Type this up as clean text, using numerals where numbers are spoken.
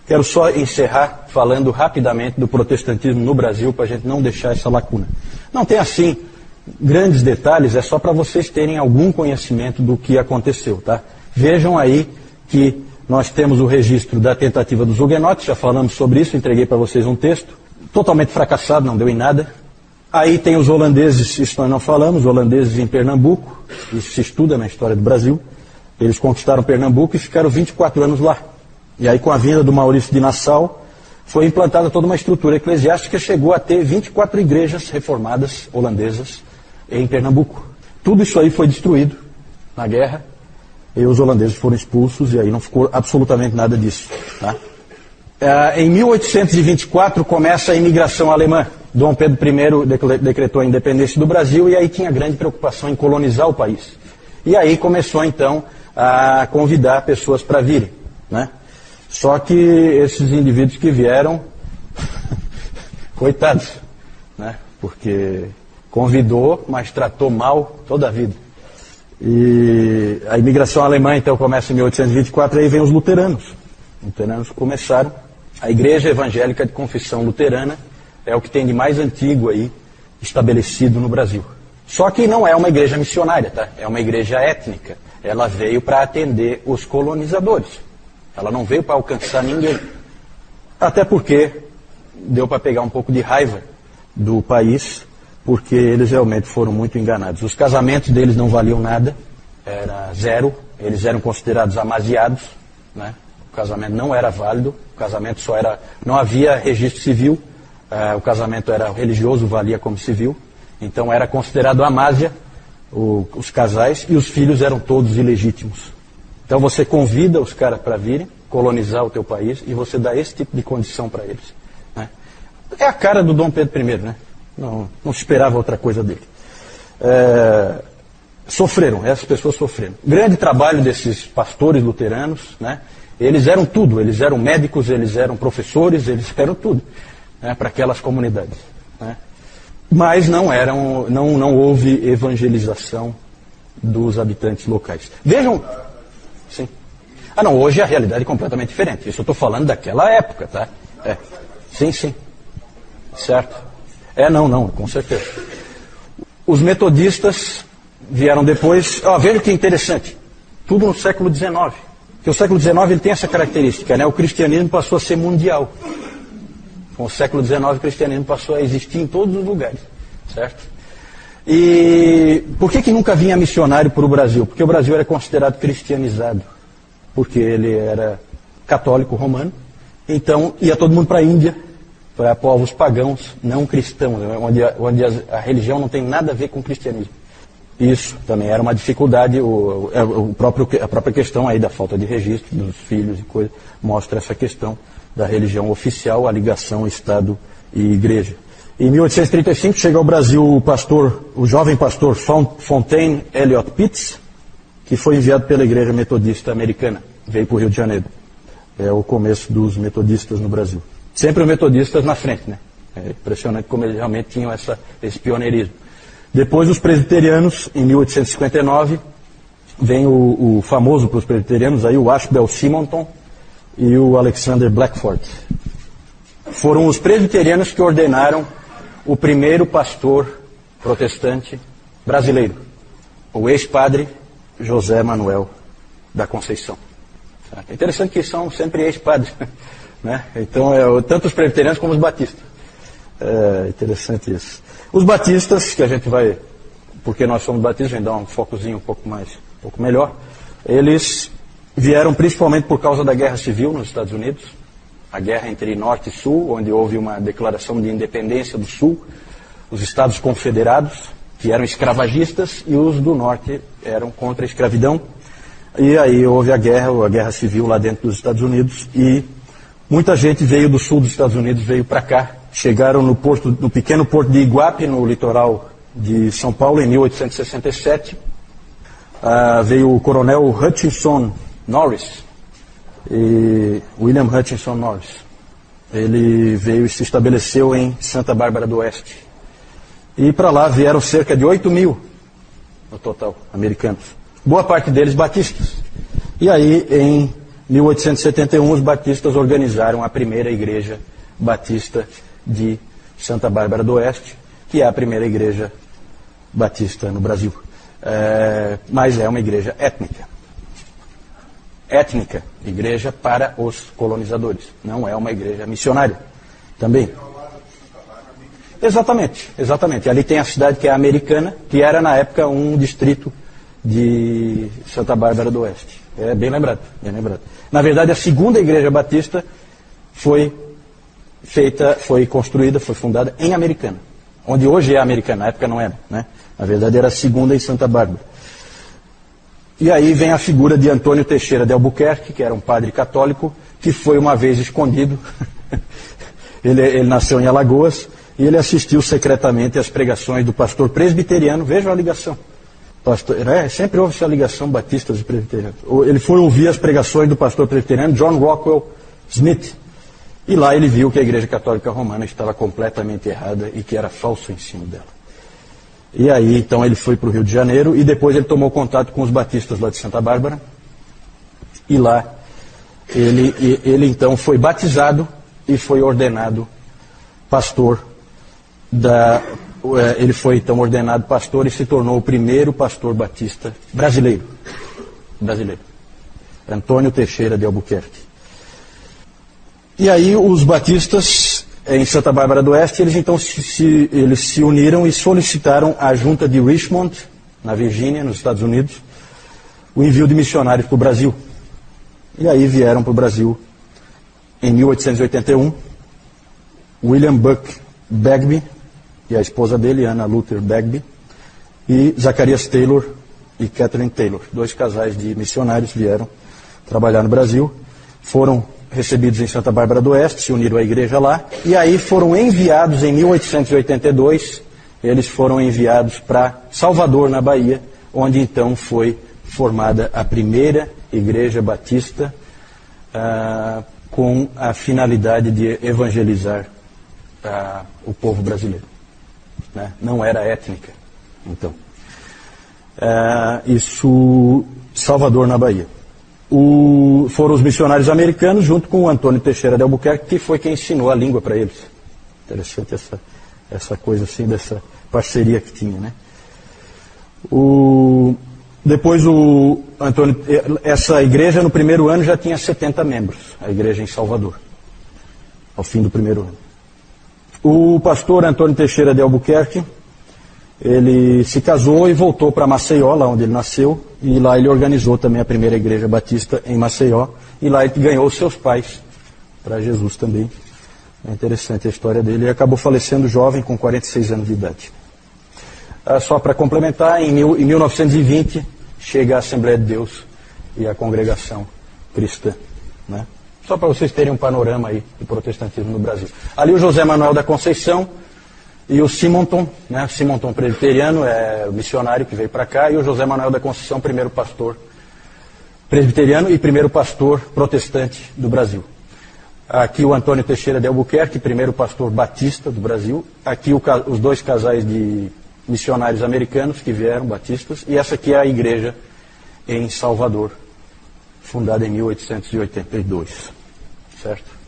Quero só encerrar falando rapidamente do protestantismo no Brasil, para a gente não deixar essa lacuna. Não tem assim grandes detalhes, é só para vocês terem algum conhecimento do que aconteceu, tá? Vejam aí que nós temos o registro da tentativa dos huguenotes, já falamos sobre isso, entreguei para vocês um texto, totalmente fracassado, não deu em nada. Aí tem os holandeses, isso nós não falamos, holandeses em Pernambuco, isso se estuda na história do Brasil. Eles conquistaram Pernambuco e ficaram 24 anos lá. E aí, com a vinda do Maurício de Nassau, foi implantada toda uma estrutura eclesiástica, chegou a ter 24 igrejas reformadas holandesas em Pernambuco. Tudo isso aí foi destruído na guerra, e os holandeses foram expulsos, e aí não ficou absolutamente nada disso. Tá? Em 1824 começa a imigração alemã. Dom Pedro I decretou a independência do Brasil, e aí tinha grande preocupação em colonizar o país. E aí começou então a convidar pessoas para virem, né? Só que esses indivíduos que vieram, coitados, né? Porque convidou, mas tratou mal toda a vida. E a imigração alemã então começa em 1824, e aí vem os luteranos. Os luteranos começaram. A Igreja Evangélica de Confissão Luterana é o que tem de mais antigo aí estabelecido no Brasil. Só que não é uma igreja missionária, tá? É uma igreja étnica. Ela veio para atender os colonizadores. Ela não veio para alcançar ninguém. Até porque deu para pegar um pouco de raiva do país, porque eles realmente foram muito enganados. Os casamentos deles não valiam nada, era zero, eles eram considerados amasiados, né? O casamento não era válido, o casamento só era... Não havia registro civil, o casamento era religioso, valia como civil, então era considerado amásia os casais, e os filhos eram todos ilegítimos. Então você convida os caras para virem colonizar o teu país, e você dá esse tipo de condição para eles, né? É a cara do Dom Pedro I, né? Não se esperava outra coisa dele. Sofreram, essas pessoas sofreram. Grande trabalho desses pastores luteranos, né? Eles eram tudo, eles eram médicos, eles eram professores, eles eram tudo, né, para aquelas comunidades, né? Mas não houve evangelização dos habitantes locais. Vejam, sim. Não, hoje a realidade é completamente diferente. Isso eu estou falando daquela época, tá? Sim, certo. Não, com certeza. Os metodistas vieram depois. Veja que interessante. Tudo no século XIX. Porque o século XIX ele tem essa característica, né? O cristianismo passou a ser mundial. Com o século XIX o cristianismo passou a existir em todos os lugares, certo? E por que nunca vinha missionário para o Brasil? Porque o Brasil era considerado cristianizado. Porque ele era católico romano. Então ia todo mundo para a Índia, para povos pagãos, não cristãos, onde a religião não tem nada a ver com o cristianismo. Isso também era uma dificuldade, a própria questão aí da falta de registro dos filhos e coisa, mostra essa questão da religião oficial, a ligação Estado e Igreja. Em 1835 chega ao Brasil o jovem pastor Fontaine Elliott Pitts, que foi enviado pela Igreja Metodista Americana, veio para o Rio de Janeiro. É o começo dos metodistas no Brasil. Sempre os metodistas na frente, né? É impressionante como eles realmente tinham esse pioneirismo. Depois os presbiterianos, em 1859, vem o famoso para os presbiterianos, aí o Ashbel Simonton e o Alexander Blackford. Foram os presbiterianos que ordenaram o primeiro pastor protestante brasileiro, o ex-padre José Manuel da Conceição. É interessante que são sempre ex-padres, né? Então, tanto os presbiterianos como os batistas. É interessante isso. Os batistas, que a gente vai, porque nós somos batistas, a gente dá um focozinho um pouco melhor, eles vieram principalmente por causa da Guerra Civil nos Estados Unidos, a guerra entre Norte e Sul, onde houve uma declaração de independência do Sul, os Estados Confederados, que eram escravagistas, e os do Norte eram contra a escravidão, e aí houve a Guerra Civil lá dentro dos Estados Unidos, e muita gente veio do sul dos Estados Unidos, veio para cá. Chegaram no pequeno porto de Iguape, no litoral de São Paulo, em 1867. Veio o coronel Hutchinson Norris, William Hutchinson Norris. Ele veio e se estabeleceu em Santa Bárbara do Oeste. E para lá vieram cerca de 8.000 no total, americanos. Boa parte deles batistas. E aí, em 1871, os batistas organizaram a primeira igreja batista de Santa Bárbara do Oeste, que é a primeira igreja batista no Brasil. Mas é uma igreja étnica. Étnica, igreja para os colonizadores. Não é uma igreja missionária. Também. Exatamente, exatamente. Ali tem a cidade que é Americana, que era na época um distrito de Santa Bárbara do Oeste. É bem lembrado, bem lembrado. Na verdade, a segunda igreja batista foi construída, foi fundada em Americana, onde hoje é Americana, na época não era, né? Na verdade era a segunda em Santa Bárbara. E aí vem a figura de Antônio Teixeira de Albuquerque, que era um padre católico, que foi uma vez escondido. Ele nasceu em Alagoas e ele assistiu secretamente às pregações do pastor presbiteriano. Vejam a ligação. Sempre houve essa ligação batistas e presbiterianos. Ele foi ouvir as pregações do pastor presbiteriano John Rockwell Smith. E lá ele viu que a Igreja Católica Romana estava completamente errada e que era falso o ensino dela. E aí, então, ele foi para o Rio de Janeiro e depois ele tomou contato com os batistas lá de Santa Bárbara. E lá ele então foi batizado e foi ordenado pastor ele foi então ordenado pastor e se tornou o primeiro pastor batista brasileiro. Antônio Teixeira de Albuquerque. E aí os batistas em Santa Bárbara do Oeste, eles então eles se uniram e solicitaram à junta de Richmond, na Virgínia, nos Estados Unidos, o envio de missionários para o Brasil. E aí vieram para o Brasil em 1881 William Buck Bagby e a esposa dele, Anna Luther Bagby, e Zacarias Taylor e Catherine Taylor. 2 casais de missionários vieram trabalhar no Brasil, foram recebidos em Santa Bárbara do Oeste, se uniram à igreja lá, e aí foram enviados em 1882, eles foram enviados para Salvador, na Bahia, onde então foi formada a primeira igreja batista com a finalidade de evangelizar o povo brasileiro. Né? Não era étnica, então. Isso, Salvador, na Bahia. Foram os missionários americanos, junto com o Antônio Teixeira de Albuquerque, que foi quem ensinou a língua para eles. Interessante essa coisa assim, dessa parceria que tinha, né? Depois essa igreja no primeiro ano já tinha 70 membros, a igreja em Salvador, ao fim do primeiro ano. O pastor Antônio Teixeira de Albuquerque, ele se casou e voltou para Maceió, lá onde ele nasceu, e lá ele organizou também a primeira igreja batista em Maceió, e lá ele ganhou os seus pais para Jesus também. É interessante a história dele. Ele acabou falecendo jovem, com 46 anos de idade. Só para complementar, em 1920, chega a Assembleia de Deus e a congregação cristã, né? Só para vocês terem um panorama aí do protestantismo no Brasil. Ali o José Manuel da Conceição e o Simonton, né? Simonton presbiteriano, é o missionário que veio para cá, e o José Manuel da Conceição, primeiro pastor presbiteriano e primeiro pastor protestante do Brasil. Aqui o Antônio Teixeira de Albuquerque, primeiro pastor batista do Brasil. Aqui os 2 casais de missionários americanos que vieram, batistas. E essa aqui é a igreja em Salvador, fundada em 1882. Certo?